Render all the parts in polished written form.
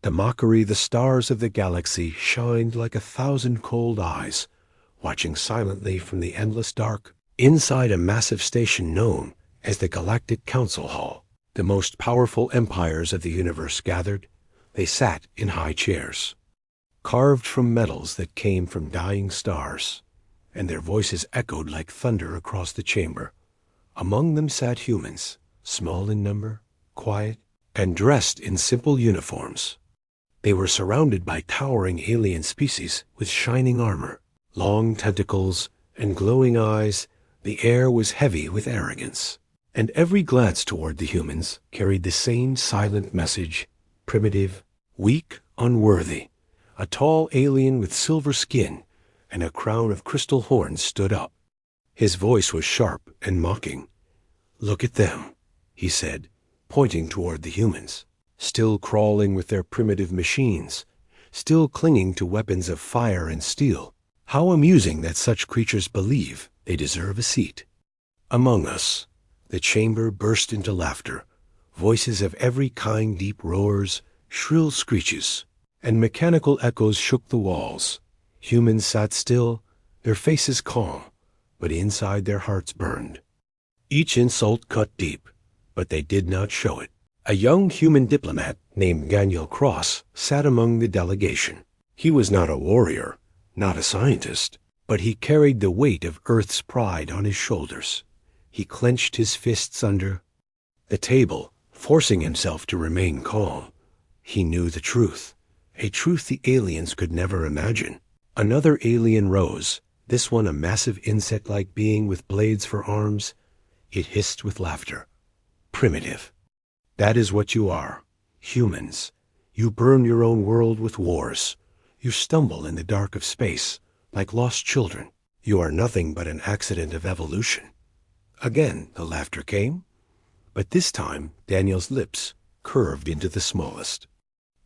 The mockery, the stars of the galaxy shined like 1,000 cold eyes, watching silently from the endless dark. Inside a massive station known as the Galactic Council Hall, the most powerful empires of the universe gathered. They sat in high chairs, carved from metals that came from dying stars, and their voices echoed like thunder across the chamber. Among them sat humans, small in number, quiet, and dressed in simple uniforms. They were surrounded by towering alien species with shining armor, long tentacles, and glowing eyes. The air was heavy with arrogance, and every glance toward the humans carried the same silent message: primitive, weak, unworthy. A tall alien with silver skin and a crown of crystal horns stood up. His voice was sharp and mocking. "Look at them," he said, pointing toward the humans, still crawling with their primitive machines, still clinging to weapons of fire and steel. How amusing that such creatures believe they deserve a seat among us. The chamber burst into laughter. Voices of every kind, deep roars, shrill screeches, and mechanical echoes shook the walls. Humans sat still, their faces calm, but inside their hearts burned. Each insult cut deep, but they did not show it. A young human diplomat named Daniel Cross sat among the delegation. He was not a warrior, not a scientist, but he carried the weight of Earth's pride on his shoulders. He clenched his fists under the table, forcing himself to remain calm. He knew the truth, a truth the aliens could never imagine. Another alien rose, this one a massive insect-like being with blades for arms. It hissed with laughter. "Primitive. That is what you are. Humans. You burn your own world with wars. You stumble in the dark of space, like lost children. You are nothing but an accident of evolution." Again the laughter came, but this time Daniel's lips curved into the smallest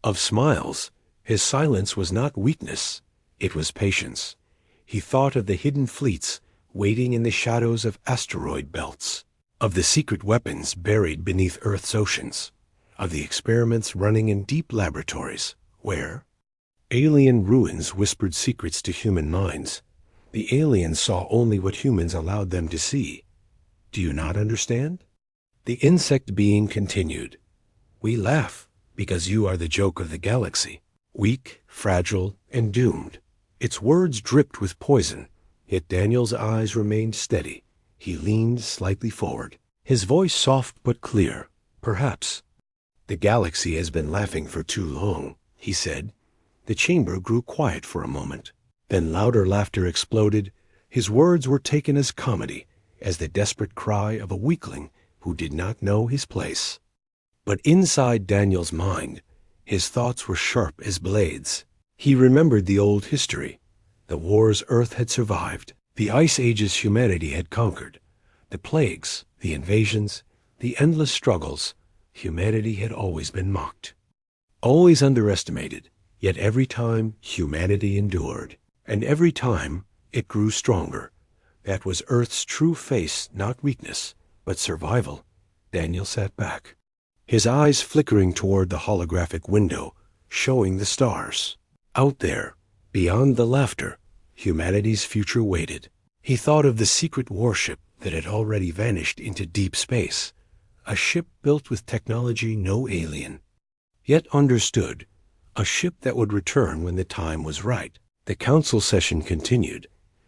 of smiles. His silence was not weakness, it was patience. He thought of the hidden fleets waiting in the shadows of asteroid belts, of the secret weapons buried beneath Earth's oceans, of the experiments running in deep laboratories, where alien ruins whispered secrets to human minds. The aliens saw only what humans allowed them to see. Do you not understand? The insect being continued. "We laugh because you are the joke of the galaxy, weak, fragile, and doomed." Its words dripped with poison, yet Daniel's eyes remained steady. He leaned slightly forward, his voice soft but clear. "Perhaps the galaxy has been laughing for too long," he said. The chamber grew quiet for a moment. Then louder laughter exploded. His words were taken as comedy, as the desperate cry of a weakling who did not know his place. But inside Daniel's mind, his thoughts were sharp as blades. He remembered the old history, the wars Earth had survived, the ice ages humanity had conquered, the plagues, the invasions, the endless struggles. Humanity had always been mocked, always underestimated, yet every time humanity endured, and every time it grew stronger. That was Earth's true face, not weakness, but survival. Daniel sat back, his eyes flickering toward the holographic window, showing the stars. Out there, beyond the laughter, humanity's future waited. He thought of the secret warship that had already vanished into deep space, a ship built with technology no alien yet understood, a ship that would return when the time was right. The council session continued.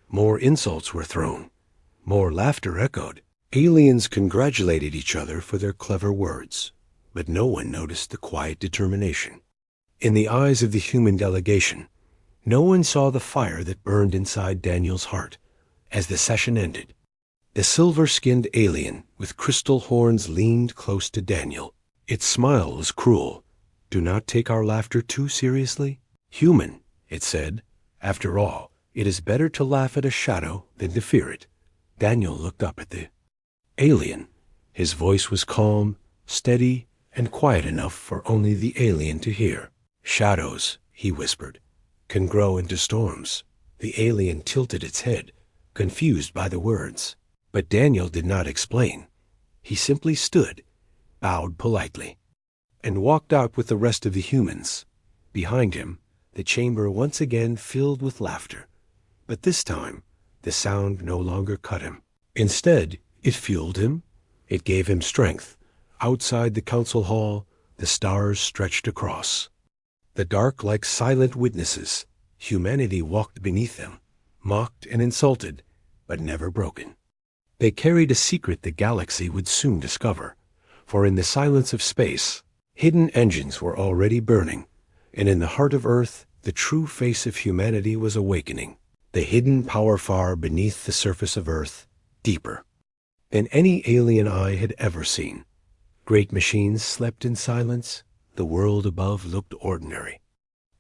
More insults were thrown, more laughter echoed. Aliens congratulated each other for their clever words, but no one noticed the quiet determination in the eyes of the human delegation. No one saw the fire that burned inside Daniel's heart. As the session ended, the silver-skinned alien with crystal horns leaned close to Daniel. Its smile was cruel. "Do not take our laughter too seriously. Human," it said. "After all, it is better to laugh at a shadow than to fear it." Daniel looked up at the alien. His voice was calm, steady, and quiet enough for only the alien to hear. "Shadows," he whispered, "can grow into storms." The alien tilted its head, confused by the words. But Daniel did not explain. He simply stood, bowed politely, and walked out with the rest of the humans. Behind him, the chamber once again filled with laughter. But this time, the sound no longer cut him. Instead, it fueled him. It gave him strength. Outside the council hall, the stars stretched across. The dark like silent witnesses, humanity walked beneath them, mocked and insulted, but never broken. They carried a secret the galaxy would soon discover, for in the silence of space, hidden engines were already burning, and in the heart of Earth, the true face of humanity was awakening, the hidden power far beneath the surface of Earth, deeper than any alien eye had ever seen. Great machines slept in silence. The world above looked ordinary.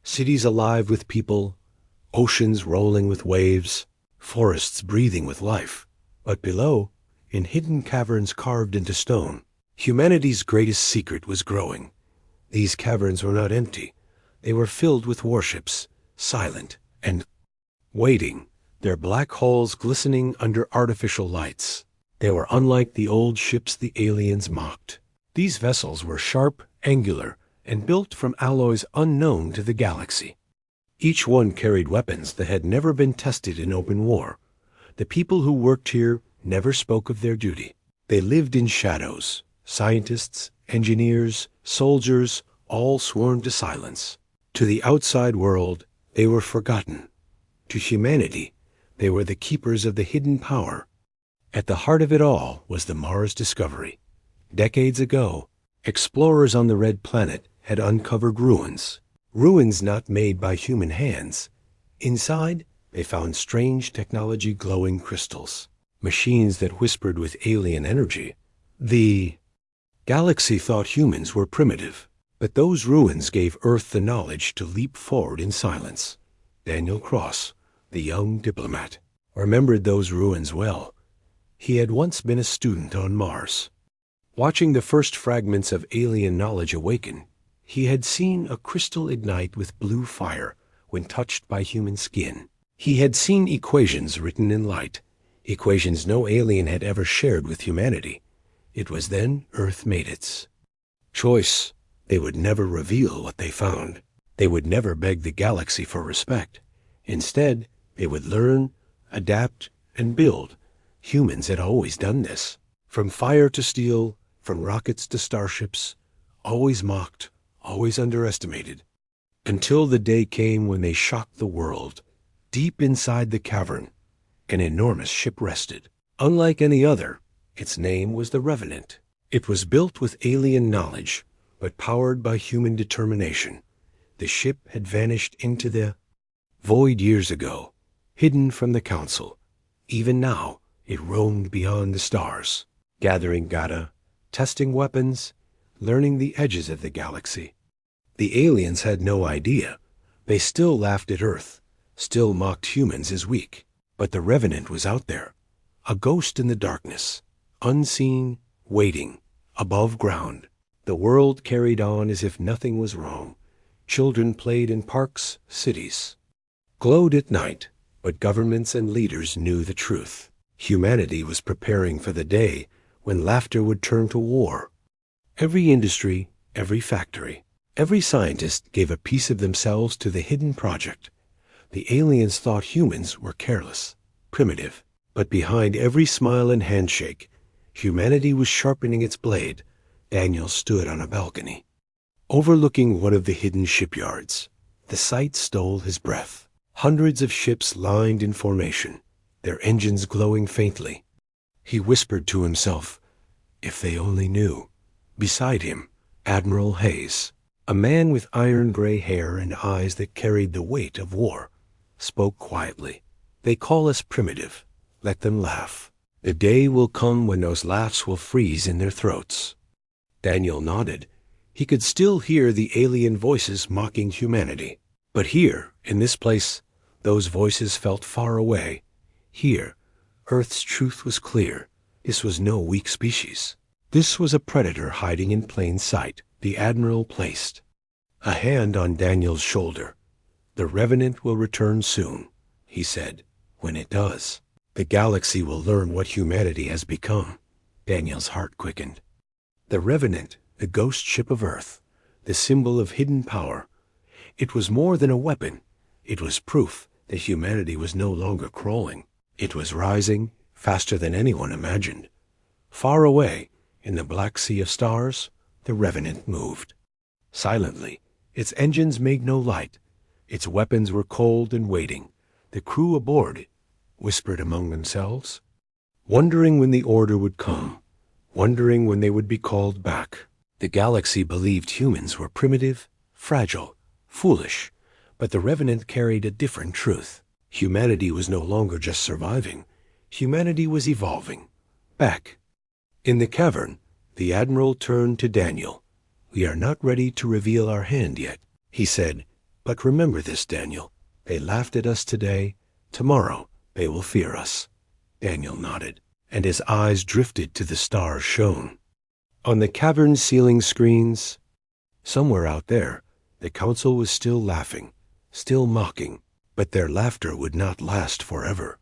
Cities alive with people, oceans rolling with waves, forests breathing with life. But below, in hidden caverns carved into stone, humanity's greatest secret was growing. These caverns were not empty. They were filled with warships, silent and waiting, their black hulls glistening under artificial lights. They were unlike the old ships the aliens mocked. These vessels were sharp, angular, and built from alloys unknown to the galaxy. Each one carried weapons that had never been tested in open war. The people who worked here never spoke of their duty. They lived in shadows. Scientists, engineers, soldiers, all sworn to silence. To the outside world, they were forgotten. To humanity, they were the keepers of the hidden power. At the heart of it all was the Mars discovery. Decades ago, explorers on the Red Planet had uncovered ruins not made by human hands. Inside, they found strange technology glowing crystals, machines that whispered with alien energy. The galaxy thought humans were primitive, but those ruins gave Earth the knowledge to leap forward in silence. Daniel Cross, the young diplomat, remembered those ruins well. He had once been a student on Mars. Watching the first fragments of alien knowledge awaken, he had seen a crystal ignite with blue fire when touched by human skin. He had seen equations written in light, equations no alien had ever shared with humanity. It was then Earth made its choice. They would never reveal what they found. They would never beg the galaxy for respect. Instead, they would learn, adapt, and build. Humans had always done this. From fire to steel, from rockets to starships, always mocked, always underestimated. Until the day came when they shocked the world. Deep inside the cavern, an enormous ship rested. Unlike any other, its name was the Revenant. It was built with alien knowledge, but powered by human determination. The ship had vanished into the void years ago, hidden from the Council. Even now, it roamed beyond the stars, gathering data, testing weapons, learning the edges of the galaxy. The aliens had no idea. They still laughed at Earth, still mocked humans as weak. But the Revenant was out there, a ghost in the darkness, unseen, waiting, above ground. The world carried on as if nothing was wrong. Children played in parks, cities glowed at night, but governments and leaders knew the truth. Humanity was preparing for the day when laughter would turn to war. Every industry, every factory, every scientist gave a piece of themselves to the hidden project. The aliens thought humans were careless, primitive, but behind every smile and handshake, humanity was sharpening its blade. Daniel stood on a balcony, overlooking one of the hidden shipyards. The sight stole his breath. Hundreds of ships lined in formation, their engines glowing faintly. He whispered to himself, if they only knew. Beside him, Admiral Hayes, a man with iron-gray hair and eyes that carried the weight of war, spoke quietly. They call us primitive. Let them laugh. The day will come when those laughs will freeze in their throats. Daniel nodded. He could still hear the alien voices mocking humanity. But here, in this place, those voices felt far away. Here, Earth's truth was clear. This was no weak species. This was a predator hiding in plain sight. The Admiral placed a hand on Daniel's shoulder. The Revenant will return soon, he said. When it does, the galaxy will learn what humanity has become. Daniel's heart quickened. The Revenant, the ghost ship of Earth, the symbol of hidden power. It was more than a weapon. It was proof that humanity was no longer crawling. It was rising faster than anyone imagined. Far away, in the black sea of stars, the Revenant moved. Silently, its engines made no light. Its weapons were cold and waiting. The crew aboard whispered among themselves, wondering when the order would come, wondering when they would be called back. The galaxy believed humans were primitive, fragile, foolish, but the Revenant carried a different truth. Humanity was no longer just surviving. Humanity was evolving. Back. In the cavern, the Admiral turned to Daniel. "We are not ready to reveal our hand yet," he said. "But remember this, Daniel. They laughed at us today. Tomorrow they will fear us." Daniel nodded, and his eyes drifted to the stars shone. On the cavern ceiling screens, somewhere out there, the council was still laughing, still mocking, but their laughter would not last forever.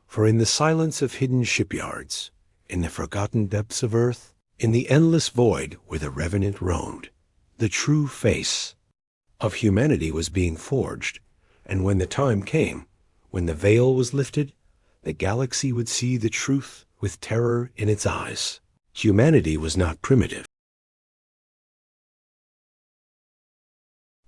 For in the silence of hidden shipyards, in the forgotten depths of Earth, in the endless void where the Revenant roamed, the true face of humanity was being forged, and when the time came, when the veil was lifted, the galaxy would see the truth with terror in its eyes. Humanity was not primitive.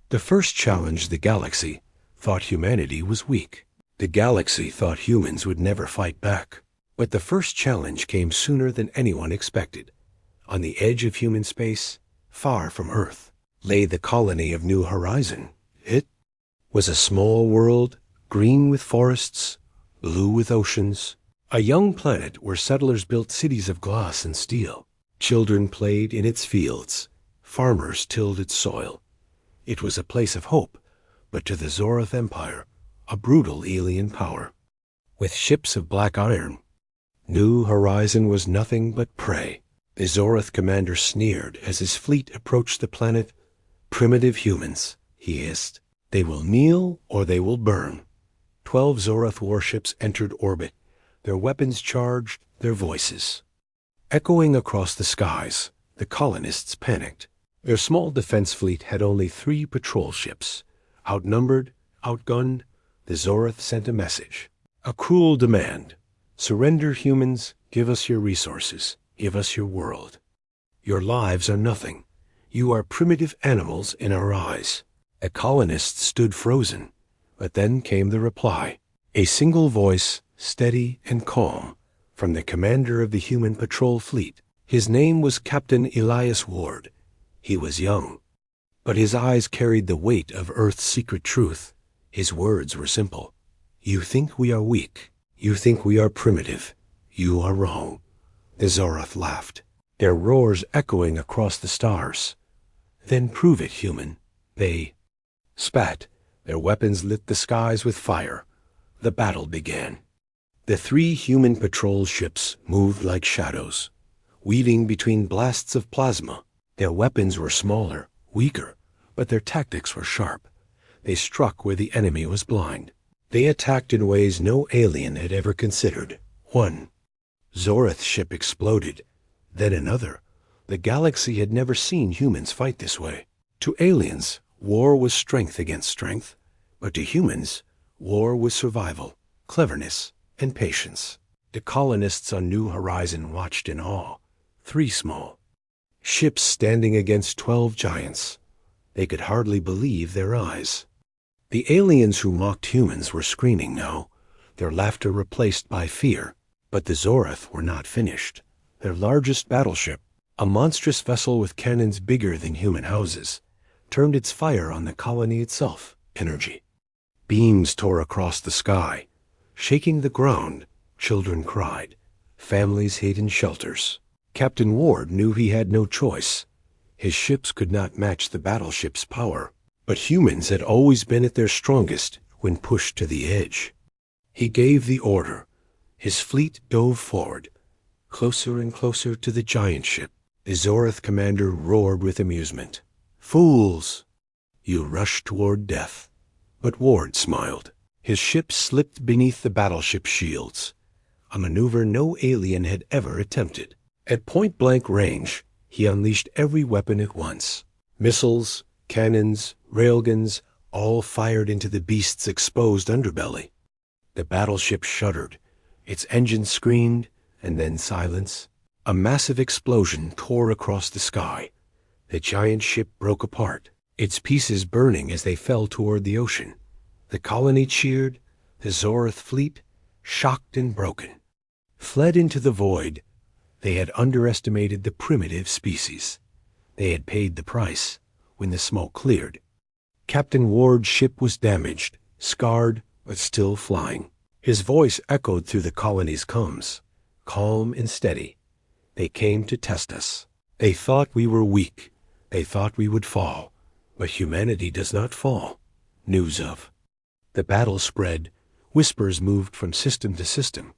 The first challenge the galaxy thought humanity was weak. The galaxy thought humans would never fight back. But the first challenge came sooner than anyone expected. On the edge of human space, far from Earth, lay the colony of New Horizon. It was a small world, green with forests, blue with oceans, a young planet where settlers built cities of glass and steel. Children played in its fields. Farmers tilled its soil. It was a place of hope, but to the Zorath Empire, a brutal alien power. With ships of black iron, New Horizon was nothing but prey. The Zorath commander sneered as his fleet approached the planet. "Primitive humans," he hissed. "They will kneel or they will burn." 12 Zorath warships entered orbit, their weapons charged, their voices echoing across the skies. The colonists panicked. Their small defense fleet had only 3 patrol ships. Outnumbered, outgunned, the Zorath sent a message. A cruel demand. "Surrender, humans. Give us your resources. Give us your world. Your lives are nothing. You are primitive animals in our eyes." The colonists stood frozen. But then came the reply. A single voice, steady and calm, from the commander of the human patrol fleet. His name was Captain Elias Ward. He was young, but his eyes carried the weight of Earth's secret truth. His words were simple. "You think we are weak. You think we are primitive. You are wrong." The Zorath laughed, their roars echoing across the stars. "Then prove it, human." They spat. Their weapons lit the skies with fire. The battle began. The 3 human patrol ships moved like shadows, weaving between blasts of plasma. Their weapons were smaller, weaker, but their tactics were sharp. They struck where the enemy was blind. They attacked in ways no alien had ever considered. One Zorath ship exploded, then another. The galaxy had never seen humans fight this way. To aliens, war was strength against strength, but to humans, war was survival, cleverness, and patience. The colonists on New Horizon watched in awe. 3 small ships standing against 12 giants. They could hardly believe their eyes. The aliens who mocked humans were screaming now, their laughter replaced by fear. But the Zorath were not finished. Their largest battleship, a monstrous vessel with cannons bigger than human houses, turned its fire on the colony itself. Energy. Beams tore across the sky. Shaking the ground, children cried. Families hid in shelters. Captain Ward knew he had no choice. His ships could not match the battleship's power, but humans had always been at their strongest when pushed to the edge. He gave the order. His fleet dove forward, closer and closer to the giant ship. The Zorath commander roared with amusement. "Fools! You rush toward death." But Ward smiled. His ship slipped beneath the battleship's shields, a maneuver no alien had ever attempted. At point-blank range, he unleashed every weapon at once. Missiles, cannons, railguns, all fired into the beast's exposed underbelly. The battleship shuddered. Its engines screamed, and then silence. A massive explosion tore across the sky. The giant ship broke apart, its pieces burning as they fell toward the ocean. The colony cheered. The Zorith fleet, shocked and broken, fled into the void. They had underestimated the primitive species. They had paid the price when the smoke cleared. Captain Ward's ship was damaged, scarred, but still flying. His voice echoed through the colony's comms, calm and steady. They came to test us. They thought we were weak. They thought we would fall. But humanity does not fall. News of. The battle spread. Whispers moved from system to system.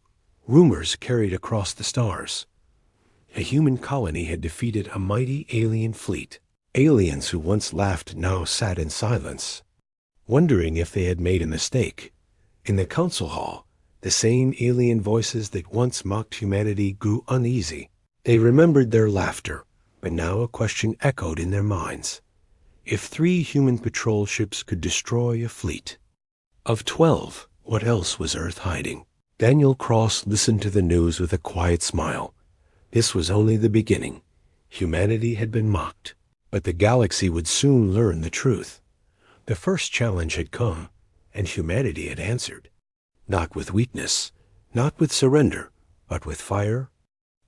Rumors carried across the stars. A human colony had defeated a mighty alien fleet. Aliens who once laughed now sat in silence, wondering if they had made a mistake. In the council hall, the same alien voices that once mocked humanity grew uneasy. They remembered their laughter, but now a question echoed in their minds. If 3 human patrol ships could destroy a fleet of 12, what else was Earth hiding? Daniel Cross listened to the news with a quiet smile. This was only the beginning. Humanity had been mocked, but the galaxy would soon learn the truth. The first challenge had come, and humanity had answered. Not with weakness, not with surrender, but with fire.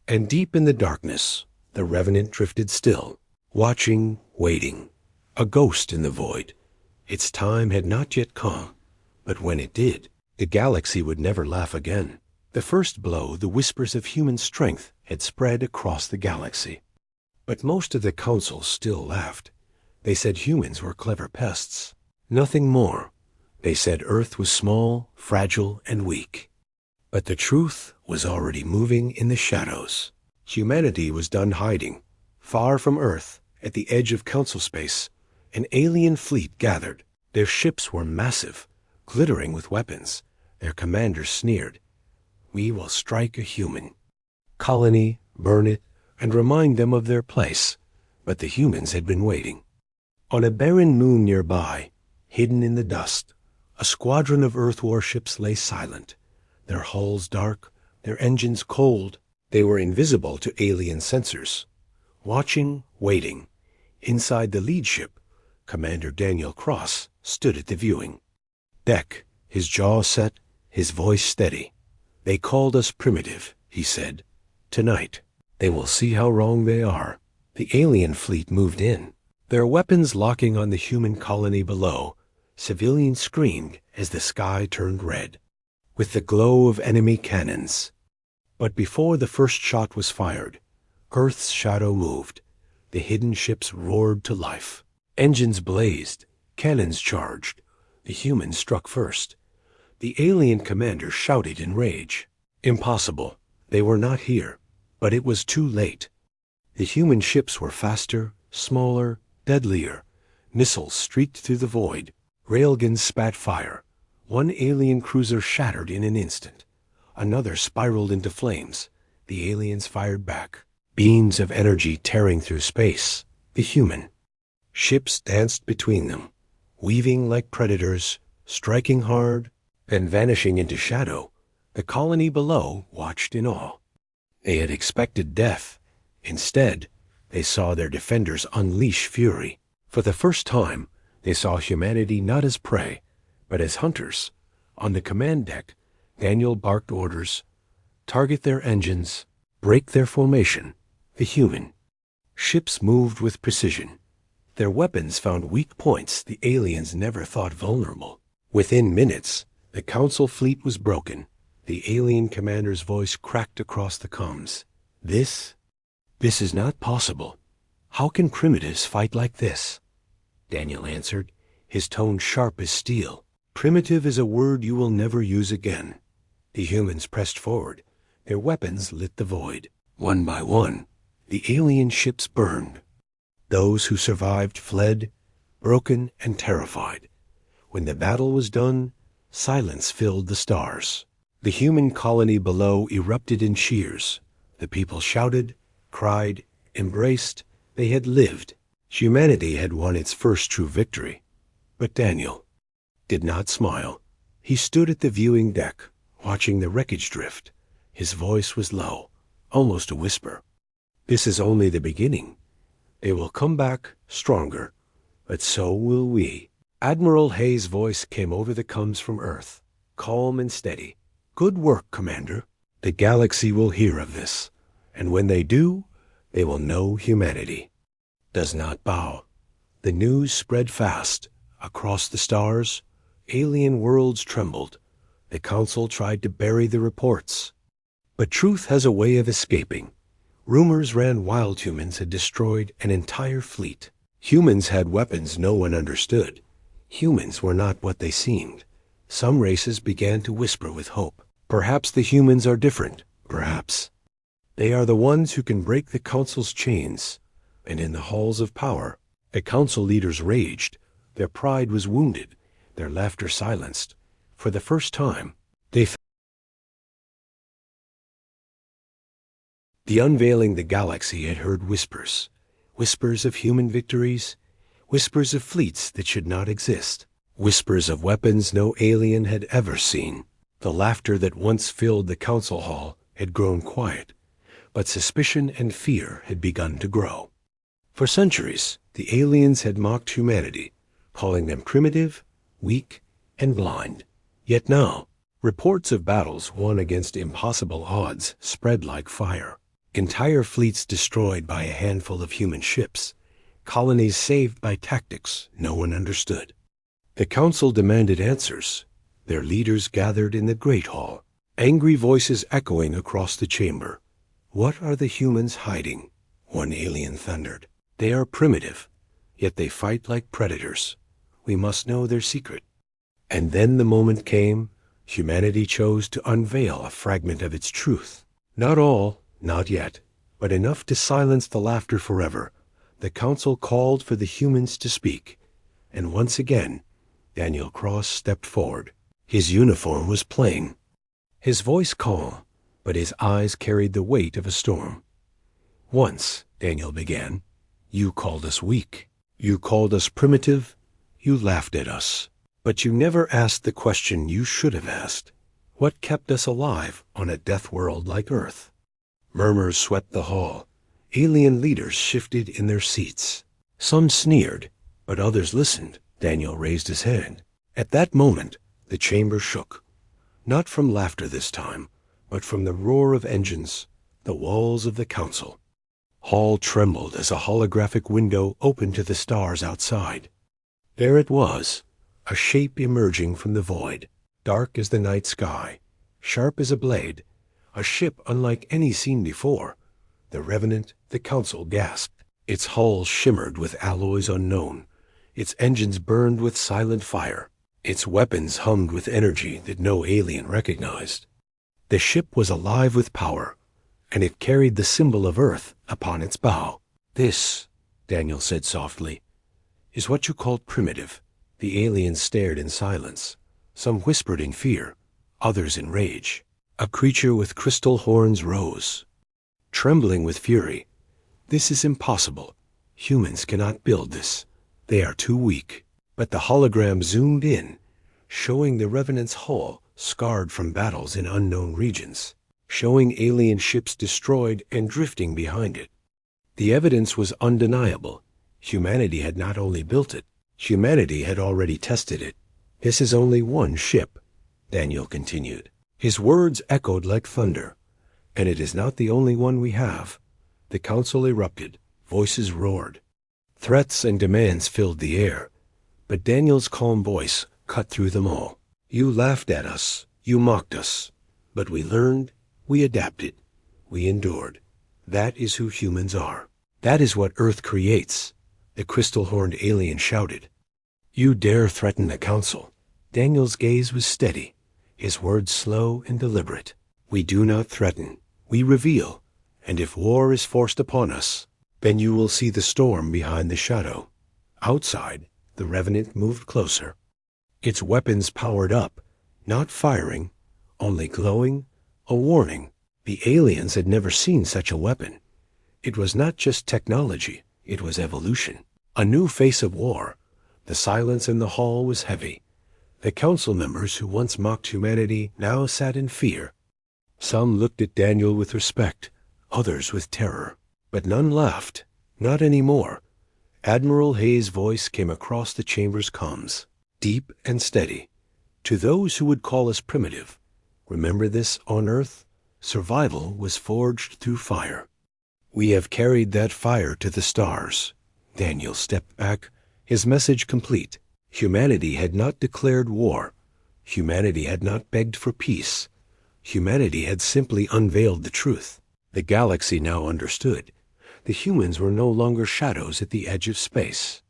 And deep in the darkness, the Revenant drifted still, watching, waiting, a ghost in the void. Its time had not yet come, but when it did, the galaxy would never laugh again. The first blow, the whispers of human strength, had spread across the galaxy. But most of the council still laughed. They said humans were clever pests. Nothing more. They said Earth was small, fragile, and weak. But the truth was already moving in the shadows. Humanity was done hiding. Far from Earth, at the edge of council space, an alien fleet gathered. Their ships were massive, glittering with weapons. Their commanders sneered. We will strike a human colony, burn it, and remind them of their place. But the humans had been waiting. On a barren moon nearby, hidden in the dust, a squadron of Earth warships lay silent, their hulls dark, their engines cold. They were invisible to alien sensors. Watching, waiting. Inside the lead ship, Commander Daniel Cross stood at the viewing deck, his jaw set, his voice steady. They called us primitive, he said. Tonight, they will see how wrong they are. The alien fleet moved in, their weapons locking on the human colony below. Civilians screamed as the sky turned red, with the glow of enemy cannons. But before the first shot was fired, Earth's shadow moved. The hidden ships roared to life. Engines blazed, cannons charged. The humans struck first. The alien commander shouted in rage. Impossible. They were not here. But it was too late. The human ships were faster, smaller, deadlier. Missiles streaked through the void. Railguns spat fire. One alien cruiser shattered in an instant. Another spiraled into flames. The aliens fired back. Beams of energy tearing through space. The human ships danced between them, weaving like predators, striking hard, then vanishing into shadow. The colony below watched in awe. They had expected death. Instead, they saw their defenders unleash fury. For the first time, they saw humanity not as prey, but as hunters. On the command deck, Daniel barked orders. Target their engines. Break their formation. The human ships moved with precision. Their weapons found weak points the aliens never thought vulnerable. Within minutes, the council fleet was broken. The alien commander's voice cracked across the comms. This is not possible. How can primitives fight like this? Daniel answered, his tone sharp as steel. Primitive is a word you will never use again. The humans pressed forward. Their weapons lit the void. One by one, the alien ships burned. Those who survived fled, broken and terrified. When the battle was done, silence filled the stars. The human colony below erupted in cheers. The people shouted, cried, embraced. They had lived. Humanity had won its first true victory. But Daniel did not smile. He stood at the viewing deck, watching the wreckage drift. His voice was low, almost a whisper. This is only the beginning. They will come back stronger, but so will we. Admiral Hayes' voice came over the comms from Earth, calm and steady. Good work, Commander. The galaxy will hear of this, and when they do, they will know humanity does not bow. The news spread fast. Across the stars, alien worlds trembled. The Council tried to bury the reports. But truth has a way of escaping. Rumors ran wild humans had destroyed an entire fleet. Humans had weapons no one understood. Humans were not what they seemed. Some races began to whisper with hope. Perhaps the humans are different. Perhaps. They are the ones who can break the Council's chains. And in the halls of power, the Council leaders raged. Their pride was wounded, their laughter silenced. For the first time, the unveiling the galaxy had heard whispers. Whispers of human victories, whispers of fleets that should not exist, whispers of weapons no alien had ever seen. The laughter that once filled the council hall had grown quiet, but suspicion and fear had begun to grow. For centuries, the aliens had mocked humanity, calling them primitive, weak, and blind. Yet now, reports of battles won against impossible odds spread like fire. Entire fleets destroyed by a handful of human ships, colonies saved by tactics no one understood. The Council demanded answers. Their leaders gathered in the Great Hall, angry voices echoing across the chamber. What are the humans hiding? One alien thundered. They are primitive, yet they fight like predators. We must know their secret. And then the moment came. Humanity chose to unveil a fragment of its truth. Not all, not yet, but enough to silence the laughter forever. The Council called for the humans to speak. And once again, Daniel Cross stepped forward. His uniform was plain, his voice calm, but his eyes carried the weight of a storm. Once, Daniel began, you called us weak. You called us primitive. You laughed at us. But you never asked the question you should have asked. What kept us alive on a death world like Earth? Murmurs swept the hall. Alien leaders shifted in their seats. Some sneered, but others listened. Daniel raised his hand. At that moment, the chamber shook. Not from laughter this time, but from the roar of engines, the walls of the Council. Hall trembled as a holographic window opened to the stars outside. There it was, a shape emerging from the void, dark as the night sky, sharp as a blade, a ship unlike any seen before. The Revenant, the Council gasped. Its hull shimmered with alloys unknown. Its engines burned with silent fire. Its weapons hummed with energy that no alien recognized. The ship was alive with power, and it carried the symbol of Earth upon its bow. This, Daniel said softly, is what you called primitive. The aliens stared in silence. Some whispered in fear, others in rage. A creature with crystal horns rose, trembling with fury. This is impossible. Humans cannot build this. They are too weak. But the hologram zoomed in, showing the Revenant's hull scarred from battles in unknown regions, showing alien ships destroyed and drifting behind it. The evidence was undeniable. Humanity had not only built it, humanity had already tested it. This is only one ship, Daniel continued. His words echoed like thunder. And it is not the only one we have. The Council erupted. Voices roared. Threats and demands filled the air. But Daniel's calm voice cut through them all. You laughed at us. You mocked us. But we learned. We adapted. We endured. That is who humans are. That is what Earth creates. The crystal-horned alien shouted. You dare threaten the Council. Daniel's gaze was steady, his words slow and deliberate. We do not threaten. We reveal. And if war is forced upon us, then you will see the storm behind the shadow. Outside, the Revenant moved closer. Its weapons powered up, not firing, only glowing, a warning. The aliens had never seen such a weapon. It was not just technology, it was evolution. A new face of war. The silence in the hall was heavy. The council members who once mocked humanity now sat in fear. Some looked at Daniel with respect, others with terror. But none laughed. Not anymore. Admiral Hayes' voice came across the chamber's comms, deep and steady. To those who would call us primitive, remember this on Earth? Survival was forged through fire. We have carried that fire to the stars. Daniel stepped back, his message complete. Humanity had not declared war. Humanity had not begged for peace. Humanity had simply unveiled the truth. The galaxy now understood. The humans were no longer shadows at the edge of space.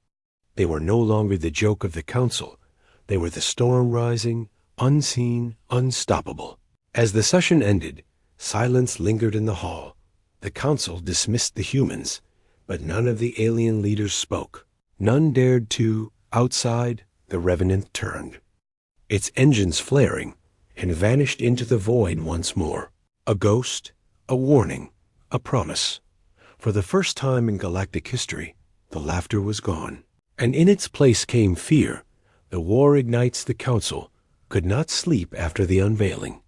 They were no longer the joke of the council. They were the storm rising, unseen, unstoppable. As the session ended, silence lingered in the hall. The council dismissed the humans, but none of the alien leaders spoke. None dared to. Outside, the Revenant turned, its engines flaring, and vanished into the void once more. A ghost, a warning, a promise. For the first time in galactic history, the laughter was gone, and in its place came fear. The war ignites the council, could not sleep after the unveiling.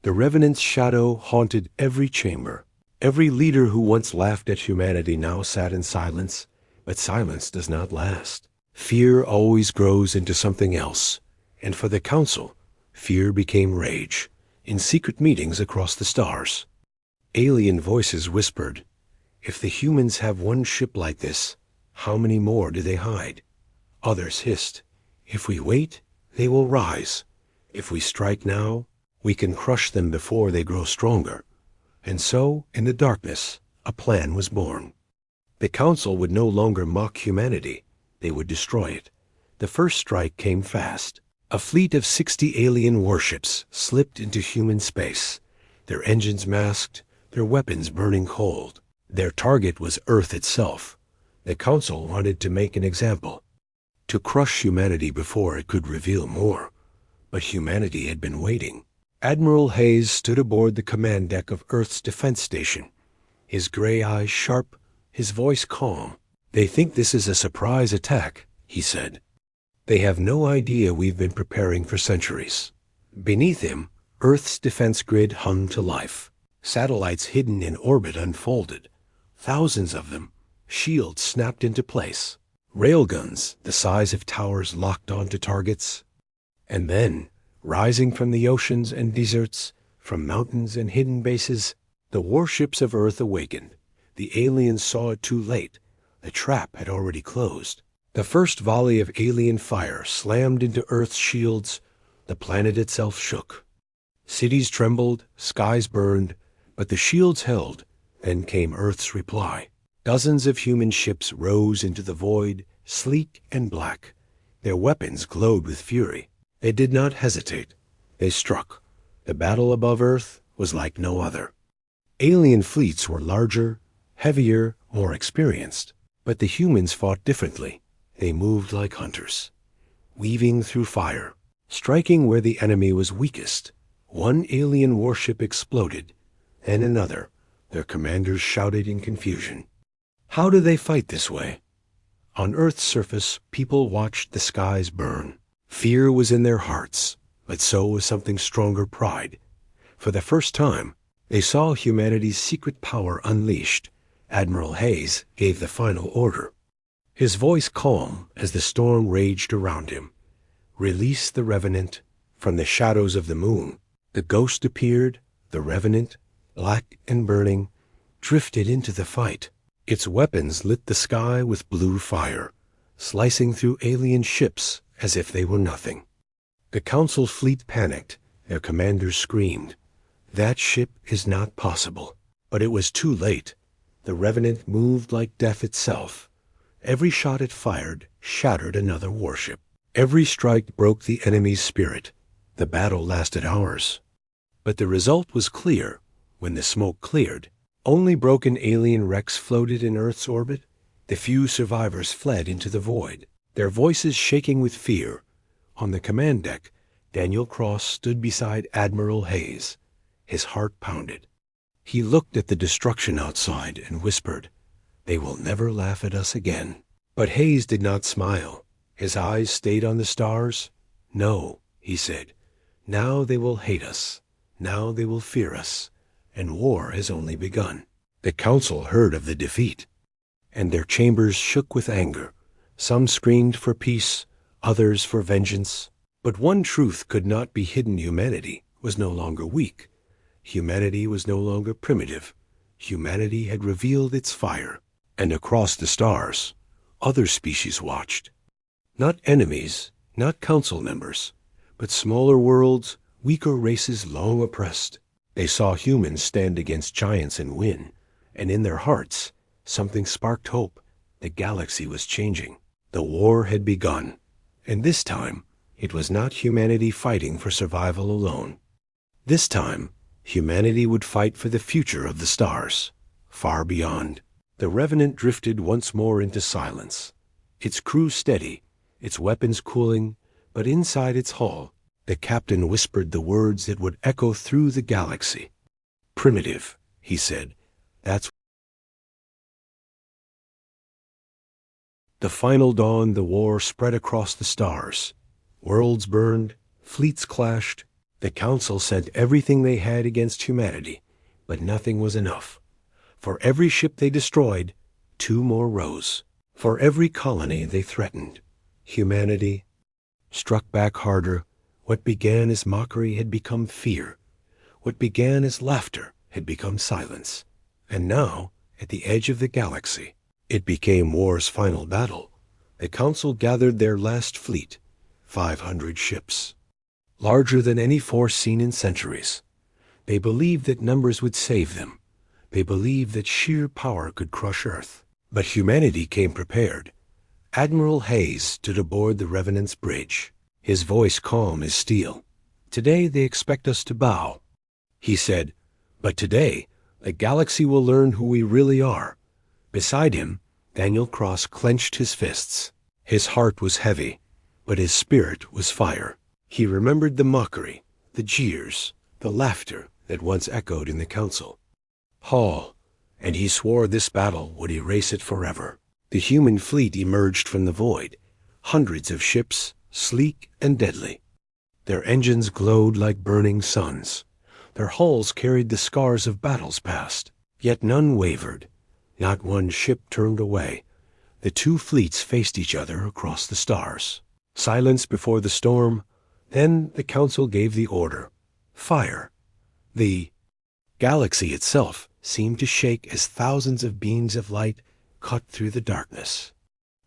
The Revenant's shadow haunted every chamber. Every leader who once laughed at humanity now sat in silence, but silence does not last. Fear always grows into something else, and for the council, fear became rage, in secret meetings across the stars. Alien voices whispered, "If the humans have one ship like this, how many more do they hide?" Others hissed, "If we wait, they will rise. If we strike now, we can crush them before they grow stronger." And so, in the darkness, a plan was born. The council would no longer mock humanity. They would destroy it. The first strike came fast. A fleet of 60 alien warships slipped into human space, their engines masked, their weapons burning cold. Their target was Earth itself. The council wanted to make an example, to crush humanity before it could reveal more. But humanity had been waiting. Admiral Hayes stood aboard the command deck of Earth's defense station, his gray eyes sharp, his voice calm. "They think this is a surprise attack," he said. "They have no idea we've been preparing for centuries." Beneath him, Earth's defense grid hummed to life. Satellites hidden in orbit unfolded, thousands of them, shields snapped into place. Railguns, the size of towers, locked onto targets. And then, rising from the oceans and deserts, from mountains and hidden bases, the warships of Earth awakened. The aliens saw it too late. The trap had already closed. The first volley of alien fire slammed into Earth's shields. The planet itself shook. Cities trembled, skies burned, but the shields held. Then came Earth's reply. Dozens of human ships rose into the void, sleek and black. Their weapons glowed with fury. They did not hesitate. They struck. The battle above Earth was like no other. Alien fleets were larger, heavier, more experienced. But the humans fought differently. They moved like hunters, weaving through fire, striking where the enemy was weakest. One alien warship exploded, then another. Their commanders shouted in confusion. How do they fight this way? On Earth's surface, people watched the skies burn. Fear was in their hearts, but so was something stronger, pride. For the first time, they saw humanity's secret power unleashed. Admiral Hayes gave the final order, his voice calm as the storm raged around him. "Release the Revenant." From the shadows of the moon, the ghost appeared. The Revenant, black and burning, drifted into the fight. Its weapons lit the sky with blue fire, slicing through alien ships as if they were nothing. The council fleet panicked. Their commanders screamed, "That ship is not possible." But it was too late. The Revenant moved like death itself. Every shot it fired shattered another warship. Every strike broke the enemy's spirit. The battle lasted hours. But the result was clear. When the smoke cleared, only broken alien wrecks floated in Earth's orbit. The few survivors fled into the void, their voices shaking with fear. On the command deck, Daniel Cross stood beside Admiral Hayes. His heart pounded. He looked at the destruction outside and whispered, "They will never laugh at us again." But Hayes did not smile. His eyes stayed on the stars. "No," he said. "Now they will hate us. Now they will fear us. And war has only begun." The council heard of the defeat, and their chambers shook with anger. Some screamed for peace, others for vengeance. But one truth could not be hidden: humanity was no longer weak. Humanity was no longer primitive. Humanity had revealed its fire. And across the stars, other species watched. Not enemies, not council members, but smaller worlds, weaker races long oppressed. They saw humans stand against giants and win, and in their hearts, something sparked hope. The galaxy was changing. The war had begun, and this time, it was not humanity fighting for survival alone. This time, humanity would fight for the future of the stars, far beyond. The Revenant drifted once more into silence, its crew steady, its weapons cooling, but inside its hull, the captain whispered the words that would echo through the galaxy. "Primitive," he said. "That's..." The final dawn, the war spread across the stars. Worlds burned, fleets clashed. The council sent everything they had against humanity, but nothing was enough. For every ship they destroyed, 2 more rose. For every colony they threatened, humanity struck back harder. What began as mockery had become fear. What began as laughter had become silence. And now, at the edge of the galaxy, it became war's final battle. The council gathered their last fleet, 500 ships, larger than any force seen in centuries. They believed that numbers would save them. They believed that sheer power could crush Earth. But humanity came prepared. Admiral Hayes stood aboard the Revenant's bridge, his voice calm as steel. "Today they expect us to bow," he said, "but today the galaxy will learn who we really are." Beside him, Daniel Cross clenched his fists. His heart was heavy, but his spirit was fire. He remembered the mockery, the jeers, the laughter that once echoed in the council hall, and he swore this battle would erase it forever. The human fleet emerged from the void, hundreds of ships, sleek and deadly. Their engines glowed like burning suns. Their hulls carried the scars of battles past. Yet none wavered. Not one ship turned away. The 2 fleets faced each other across the stars. Silence before the storm. Then the council gave the order. Fire. The galaxy itself seemed to shake as thousands of beams of light cut through the darkness.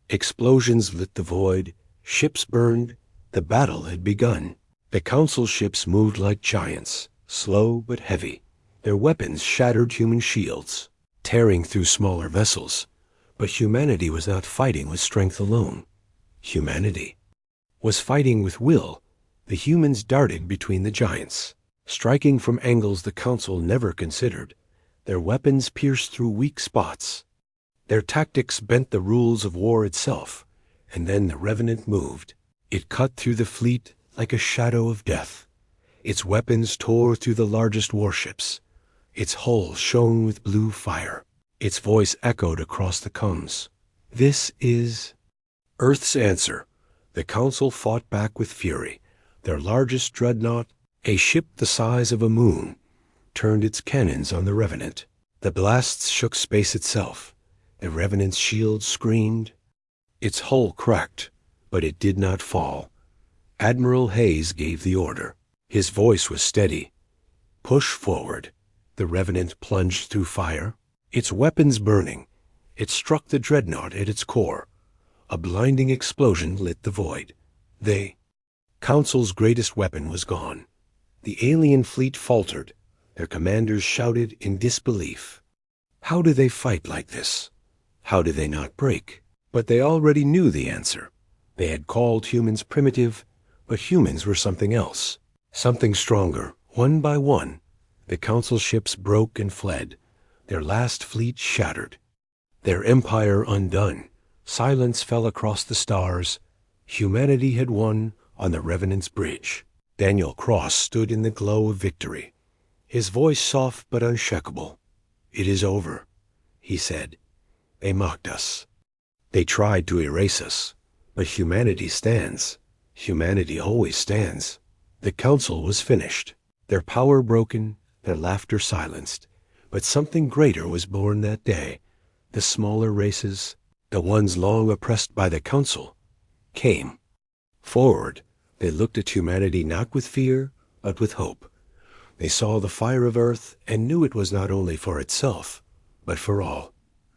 Explosions lit the void. Ships burned. The battle had begun. The council ships moved like giants, slow but heavy. Their weapons shattered human shields, tearing through smaller vessels. But humanity was not fighting with strength alone. Humanity was fighting with will. The humans darted between the giants, striking from angles the council never considered. Their weapons pierced through weak spots. Their tactics bent the rules of war itself. And then the Revenant moved. It cut through the fleet like a shadow of death. Its weapons tore through the largest warships. Its hull shone with blue fire. Its voice echoed across the comms. "This is Earth's answer." The council fought back with fury. Their largest dreadnought, a ship the size of a moon, turned its cannons on the Revenant. The blasts shook space itself. The Revenant's shield screamed. Its hull cracked, but it did not fall. Admiral Hayes gave the order. His voice was steady. "Push forward." The Revenant plunged through fire, its weapons burning. It struck the dreadnought at its core. A blinding explosion lit the void. The council's greatest weapon was gone. The alien fleet faltered. Their commanders shouted in disbelief. How do they fight like this? How do they not break? But they already knew the answer. They had called humans primitive, but humans were something else, something stronger. One by one, the council ships broke and fled, their last fleet shattered, their empire undone. Silence fell across the stars. Humanity had won on the Revenant's bridge. Daniel Cross stood in the glow of victory, his voice soft but unshakable. "It is over," he said. "They mocked us. They tried to erase us, But humanity stands. Humanity always stands. The council was finished, their power broken, their laughter silenced. But something greater was born that day. The smaller races, the ones long oppressed by the council, came forward. They looked at humanity not with fear, but with hope. They saw the fire of Earth and knew it was not only for itself, but for all.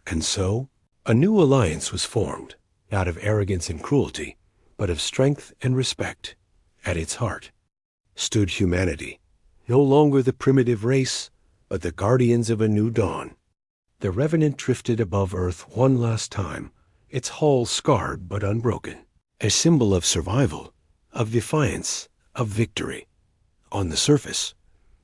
And so, a new alliance was formed, not of arrogance and cruelty, but of strength and respect. At its heart stood humanity, no longer the primitive race, but the guardians of a new dawn. The Revenant drifted above Earth one last time, its hull scarred but unbroken, a symbol of survival, of defiance, of victory. On the surface,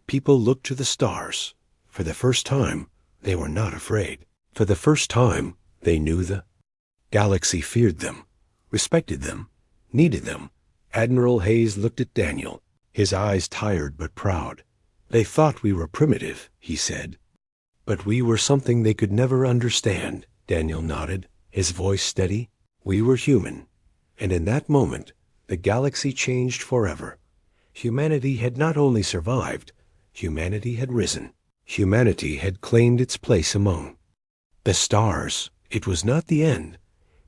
people looked to the stars. For the first time, they were not afraid. For the first time, they knew the galaxy feared them, respected them, needed them. Admiral Hayes looked at Daniel, his eyes tired but proud. They thought we were primitive, he said. But we were something they could never understand. Daniel nodded, his voice steady. We were human. And in that moment, the galaxy changed forever. Humanity had not only survived, humanity had risen. Humanity had claimed its place among the stars. It was not the end,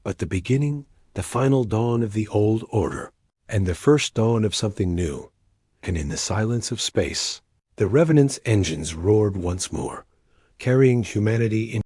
but the beginning, the final dawn of the old order, and the first dawn of something new. And in the silence of space, the Revenant's engines roared once more, carrying humanity in